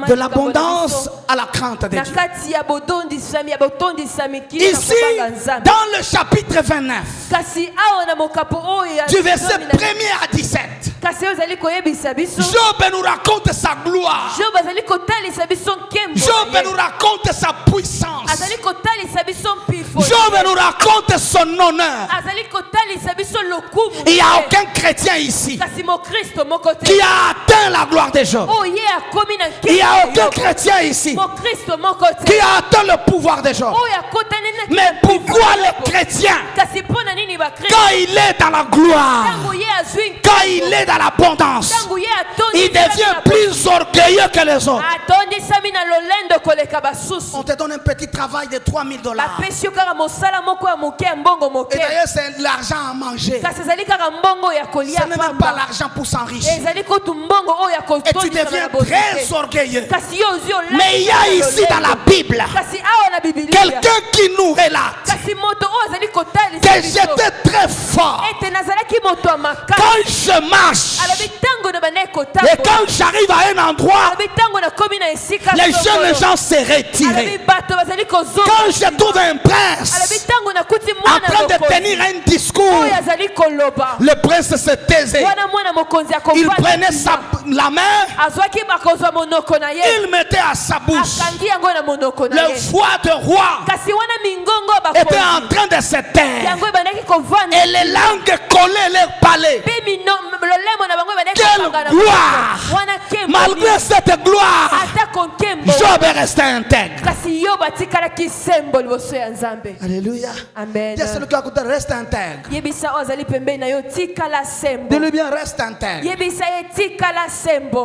de l'abondance à la crainte de Dieu. Ici, dans le chapitre 29, du verset 1er à 17, Job nous raconte sa gloire. Job nous raconte sa puissance. Job nous raconte son honneur. Il n'y a aucun chrétien ici qui a atteint la gloire de Job. Il n'y a aucun chrétien ici qui a atteint le pouvoir de Job. Mais pourquoi le chrétien, quand il est dans la gloire, quand il est dans l'abondance, il devient plus orgueilleux que les autres? On te donne un petit travail de $3000. Et d'ailleurs, c'est l'argent à manger. Ce n'est même pas l'argent pour s'enrichir. Et tu deviens très orgueilleux. Mais il y a ici dans la Bible quelqu'un qui nous relate que j'étais très fort. Quand je marche et quand j'arrive à un endroit, les jeunes gens se retirent. Quand je trouve un prince en train de tenir un discours, le prince se taisait. Il prenait la main, il mettait à sa bouche. Le voix de roi était en train de se taire. Et les langues collaient leur palais. Quelle gloire! Malgré cette gloire, Job est resté intègre. Alléluia. Dis à celui qui a écouté, reste intègre. Dis-lui bien, reste intègre.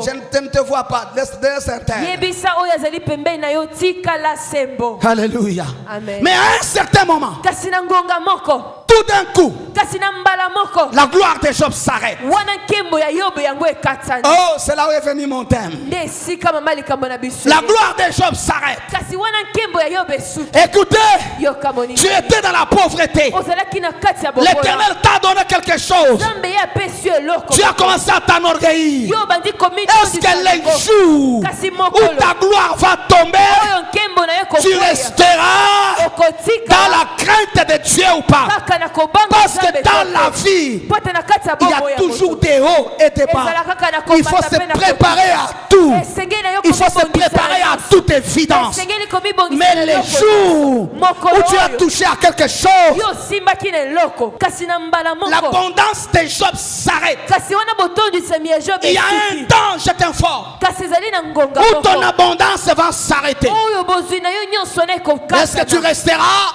Je ne te vois pas, reste intègre. Alléluia. Mais à un certain moment, tout d'un coup, la gloire de Job s'arrête. Oh, c'est là où est venu mon thème. La gloire de Job s'arrête. Écoutez, tu étais dans la pauvreté. L'Éternel t'a donné quelque chose. Tu as commencé à t'enorgueillir. Est-ce que les jours où ta gloire va tomber, tu resteras dans la crainte de Dieu ou pas? Parce que dans la vie, il y a toujours des hauts et des bas. Il faut se préparer à tout. Il faut se préparer à toute évidence. Mais les jours où tu as touché à quelque chose, l'abondance de Job s'arrête. Il y a un temps, je t'informe, où ton abondance va s'arrêter. Est-ce que tu resteras?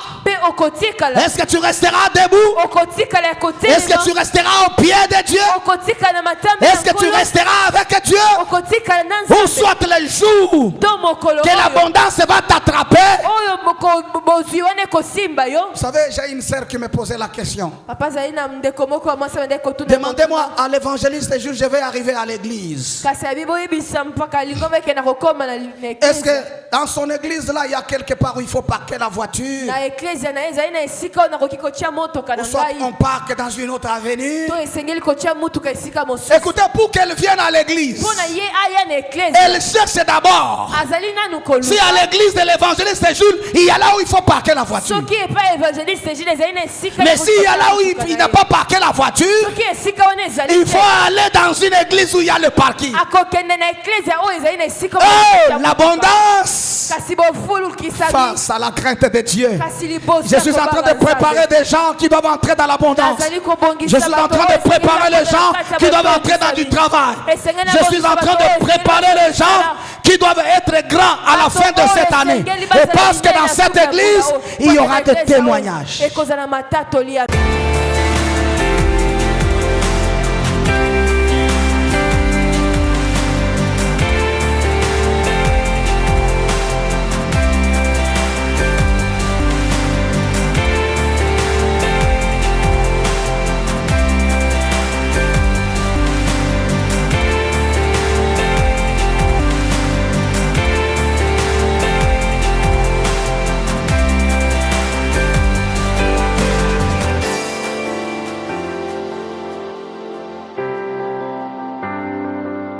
Est-ce que tu resteras debout? Est-ce que tu resteras au pied de Dieu? Est-ce que tu resteras avec Dieu? Ou soit les jours que l'abondance va t'attraper. Vous savez, j'ai une sœur qui me posait la question. Demandez-moi à l'évangéliste le jour je vais arriver à l'église. Est-ce que dans son église là, il y a quelque part où il faut parquer la voiture? Ou soit on parque dans une autre avenue. Écoutez, pour qu'elle vienne à l'église, elle cherche d'abord si à l'église de l'évangéliste ce jour, il y a là où il faut parquer la voiture. Mais s'il y a là où il n'a pas parqué la voiture, il faut aller dans une église où il y a le parking. Oh, l'abondance face à la crainte de Dieu. Je suis en train de préparer des gens qui doivent entrer dans l'abondance. Je suis en train de préparer les gens qui doivent entrer dans du travail. Je suis en train de préparer les gens qui doivent être grands à la fin de cette année. Et parce que dans cette église, il y aura des témoignages.